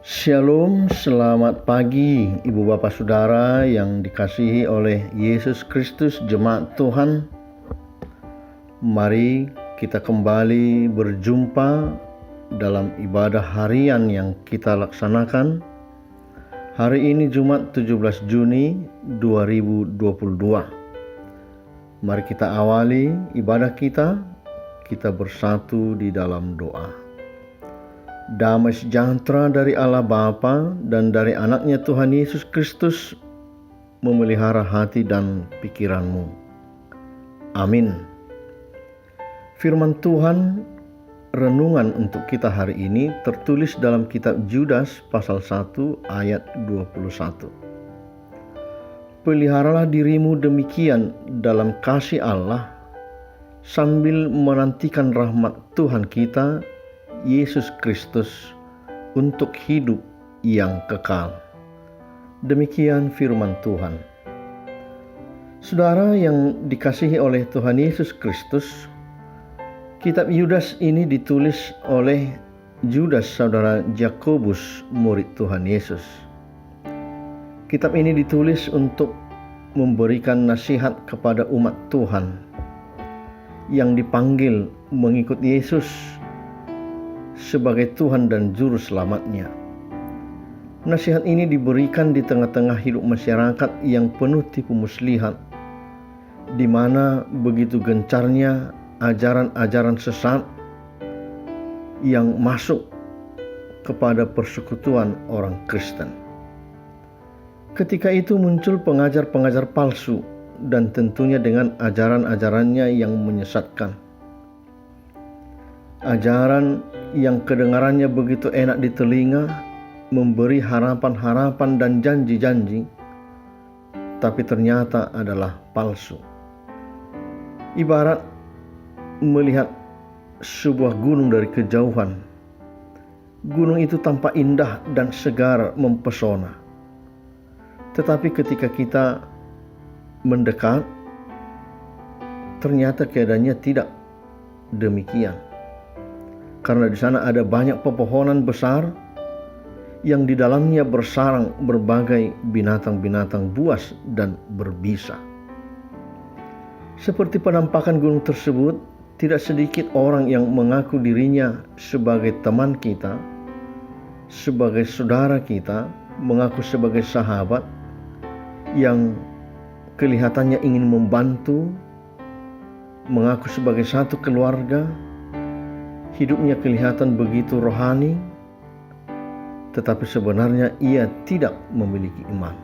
Shalom, selamat pagi Ibu Bapak Saudara yang dikasihi oleh Yesus Kristus, jemaat Tuhan. Mari kita kembali berjumpa dalam ibadah harian yang kita laksanakan. Hari ini Jumat 17 Juni 2022. Mari kita awali ibadah kita bersatu di dalam doa. Damai sejahtera dari Allah Bapa dan dari anaknya Tuhan Yesus Kristus memelihara hati dan pikiranmu. Amin. Firman Tuhan renungan untuk kita hari ini tertulis dalam kitab Yudas pasal 1 ayat 21. Peliharalah dirimu demikian dalam kasih Allah sambil menantikan rahmat Tuhan kita Yesus Kristus untuk hidup yang kekal. Demikian firman Tuhan. Saudara yang dikasihi oleh Tuhan Yesus Kristus, kitab Yudas ini ditulis oleh Yudas saudara Yakobus, murid Tuhan Yesus. Kitab ini ditulis untuk memberikan nasihat kepada umat Tuhan yang dipanggil mengikut Yesus sebagai Tuhan dan Juru Selamatnya. Nasihat ini diberikan di tengah-tengah hidup masyarakat yang penuh tipu muslihat, di mana begitu gencarnya ajaran-ajaran sesat yang masuk kepada persekutuan orang Kristen. Ketika itu muncul pengajar-pengajar palsu dan tentunya dengan ajaran-ajarannya yang menyesatkan. Ajaran yang kedengarannya begitu enak di telinga, memberi harapan-harapan dan janji-janji, tapi ternyata adalah palsu. Ibarat melihat sebuah gunung dari kejauhan. Gunung itu tampak indah dan segar mempesona. Tetapi ketika kita mendekat, ternyata keadaannya tidak demikian. Karena di sana ada banyak pepohonan besar yang di dalamnya bersarang berbagai binatang-binatang buas dan berbisa. Seperti penampakan gunung tersebut, tidak sedikit orang yang mengaku dirinya sebagai teman kita, sebagai saudara kita, mengaku sebagai sahabat, yang kelihatannya ingin membantu, mengaku sebagai satu keluarga. Hidupnya kelihatan begitu rohani, tetapi sebenarnya ia tidak memiliki iman.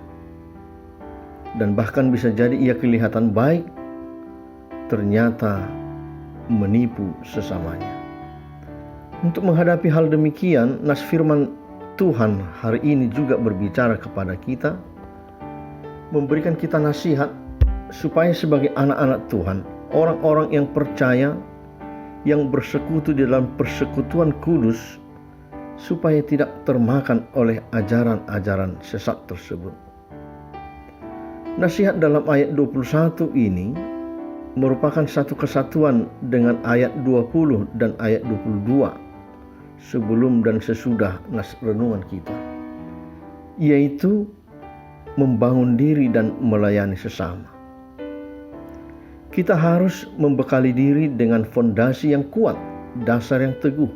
Dan bahkan bisa jadi ia kelihatan baik, ternyata menipu sesamanya. Untuk menghadapi hal demikian, nas firman Tuhan hari ini juga berbicara kepada kita, memberikan kita nasihat supaya sebagai anak-anak Tuhan, orang-orang yang percaya, yang bersekutu di dalam persekutuan kudus, supaya tidak termakan oleh ajaran-ajaran sesat tersebut. Nasihat dalam ayat 21 ini merupakan satu kesatuan dengan ayat 20 dan ayat 22 sebelum dan sesudah nas renungan kita, yaitu membangun diri dan melayani sesama. Kita harus membekali diri dengan fondasi yang kuat, dasar yang teguh,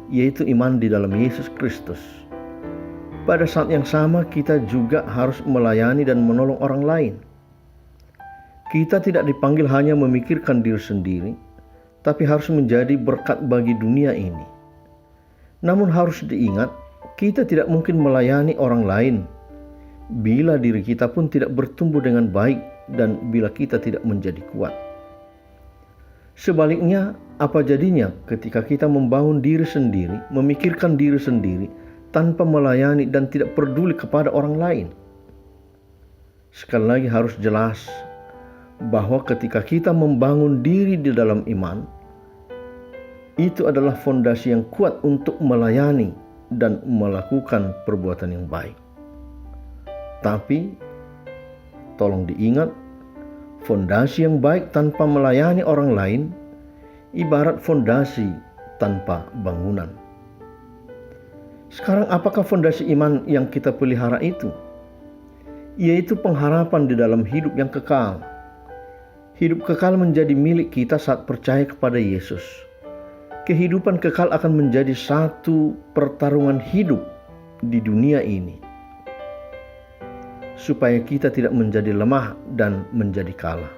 yaitu iman di dalam Yesus Kristus. Pada saat yang sama kita juga harus melayani dan menolong orang lain. Kita tidak dipanggil hanya memikirkan diri sendiri, tapi harus menjadi berkat bagi dunia ini. Namun harus diingat, kita tidak mungkin melayani orang lain bila diri kita pun tidak bertumbuh dengan baik dan bila kita tidak menjadi kuat. Sebaliknya, apa jadinya ketika kita membangun diri sendiri, memikirkan diri sendiri, tanpa melayani dan tidak peduli kepada orang lain? Sekali lagi harus jelas bahwa ketika kita membangun diri di dalam iman, itu adalah fondasi yang kuat untuk melayani dan melakukan perbuatan yang baik. Tapi tolong diingat, fondasi yang baik tanpa melayani orang lain ibarat fondasi tanpa bangunan. Sekarang apakah fondasi iman yang kita pelihara itu? Yaitu pengharapan di dalam hidup yang kekal. Hidup kekal menjadi milik kita saat percaya kepada Yesus. Kehidupan kekal akan menjadi satu pertarungan hidup di dunia ini, supaya kita tidak menjadi lemah dan menjadi kalah.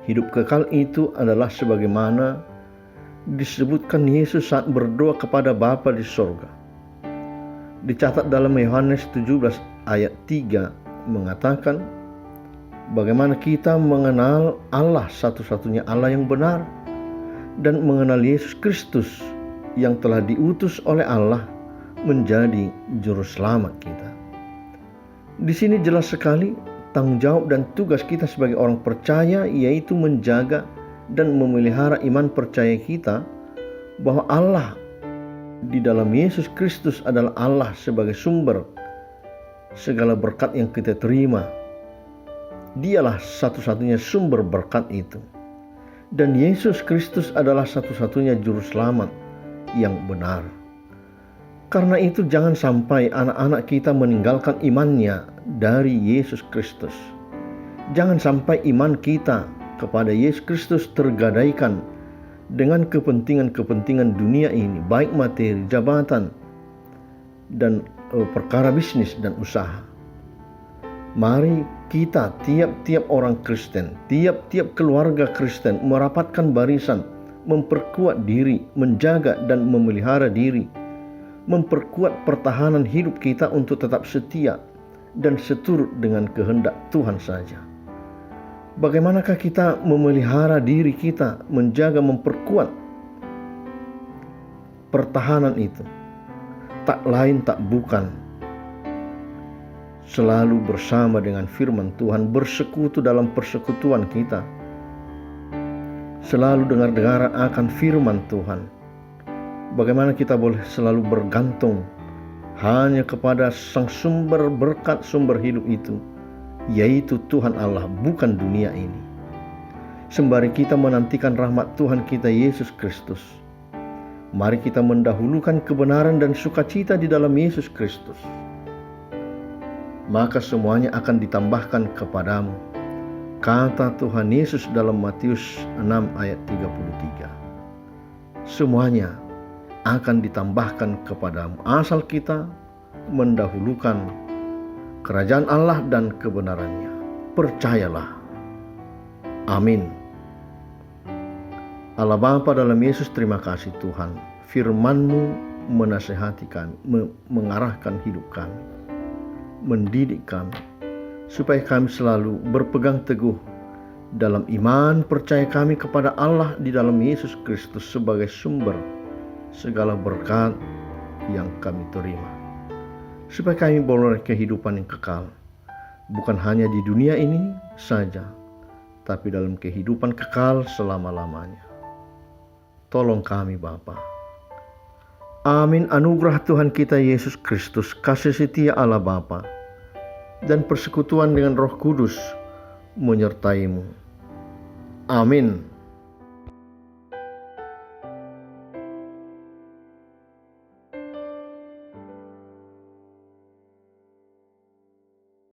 Hidup kekal itu adalah sebagaimana disebutkan Yesus saat berdoa kepada Bapa di sorga. Dicatat dalam Yohanes 17 ayat 3 mengatakan, bagaimana kita mengenal Allah satu-satunya Allah yang benar dan mengenal Yesus Kristus yang telah diutus oleh Allah menjadi juru selamat kita. Di sini jelas sekali tanggung jawab dan tugas kita sebagai orang percaya, yaitu menjaga dan memelihara iman percaya kita bahwa Allah di dalam Yesus Kristus adalah Allah sebagai sumber segala berkat yang kita terima. Dialah satu-satunya sumber berkat itu. Dan Yesus Kristus adalah satu-satunya juru selamat yang benar. Karena itu jangan sampai anak-anak kita meninggalkan imannya dari Yesus Kristus. Jangan sampai iman kita kepada Yesus Kristus tergadaikan dengan kepentingan-kepentingan dunia ini, baik materi, jabatan, dan perkara bisnis dan usaha. Mari kita, tiap-tiap orang Kristen, tiap-tiap keluarga Kristen merapatkan barisan, memperkuat diri, menjaga dan memelihara diri, memperkuat pertahanan hidup kita untuk tetap setia dan seturut dengan kehendak Tuhan saja. Bagaimanakah kita memelihara diri kita, menjaga, memperkuat pertahanan itu? Tak lain tak bukan selalu bersama dengan firman Tuhan, bersekutu dalam persekutuan kita, selalu dengar-dengar akan firman Tuhan. Bagaimana kita boleh selalu bergantung hanya kepada sang sumber berkat, sumber hidup itu, yaitu Tuhan Allah, bukan dunia ini. Sembari kita menantikan rahmat Tuhan kita Yesus Kristus, mari kita mendahulukan kebenaran dan sukacita di dalam Yesus Kristus. Maka semuanya akan ditambahkan kepadamu, kata Tuhan Yesus dalam Matius 6 ayat 33. Semuanya akan ditambahkan kepadamu, asal kita mendahulukan kerajaan Allah dan kebenarannya. Percayalah. Amin. Allah Bapa dalam Yesus, terima kasih Tuhan. Firman-Mu menasehati kami, mengarahkan hidup kami, mendidik kami, supaya kami selalu berpegang teguh dalam iman percaya kami kepada Allah di dalam Yesus Kristus sebagai sumber segala berkat yang kami terima. Supaya kami boleh kehidupan yang kekal, bukan hanya di dunia ini saja, tapi dalam kehidupan kekal selama-lamanya. Tolong kami Bapa. Amin. Anugerah Tuhan kita Yesus Kristus, kasih setia Allah Bapa, dan persekutuan dengan Roh Kudus menyertai-Mu. Amin.